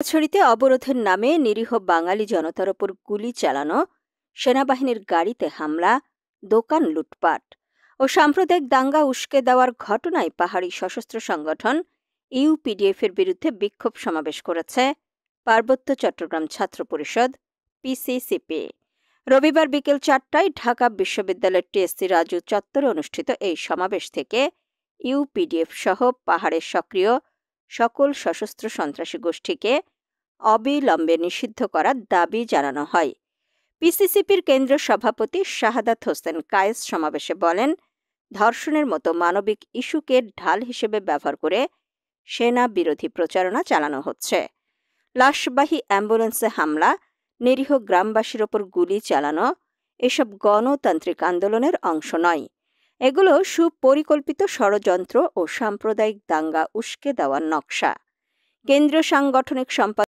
ছড়িতে অবরোধের নামে নিরীহ বাঙালি জনতার ওপর গুলি চালানো, সেনাবাহিনীর গাড়িতে হামলা, দোকান লুটপাট ও সাম্প্রদায়িক দাঙ্গা উস্কে দেওয়ার ঘটনায় পাহাড়ি সশস্ত্র সংগঠন ইউপিডিএফের বিরুদ্ধে বিক্ষোভ সমাবেশ করেছে পার্বত্য চট্টগ্রাম ছাত্র পরিষদ পিসিসিপি। রবিবার বিকেল 4টায় ঢাকা বিশ্ববিদ্যালয়ের টিএসসি রাজু চত্বরে অনুষ্ঠিত এই সমাবেশ থেকে ইউপিডিএফ সহ পাহাড়ের সক্রিয় সকল সশস্ত্র সন্ত্রাসী গোষ্ঠীকে অবিলম্বে নিষিদ্ধ করার দাবি জানানো হয়। পিসিসিপির কেন্দ্রীয় সভাপতি শাহাদাত হোসেন কায়েস সমাবেশে বলেন, ধর্ষণের মতো মানবিক ইস্যুকে ঢাল হিসেবে ব্যবহার করে সেনা বিরোধী প্রচারণা চালানো হচ্ছে। লাশবাহী অ্যাম্বুলেন্সে হামলা, নিরীহ গ্রামবাসীর ওপর গুলি চালানো এসব গণতান্ত্রিক আন্দোলনের অংশ নয়। এগুলো সুপরিকল্পিত ষড়যন্ত্র ও সাম্প্রদায়িক দাঙ্গা উস্কে দেওয়ার নকশা। কেন্দ্রীয় সাংগঠনিক সম্পাদক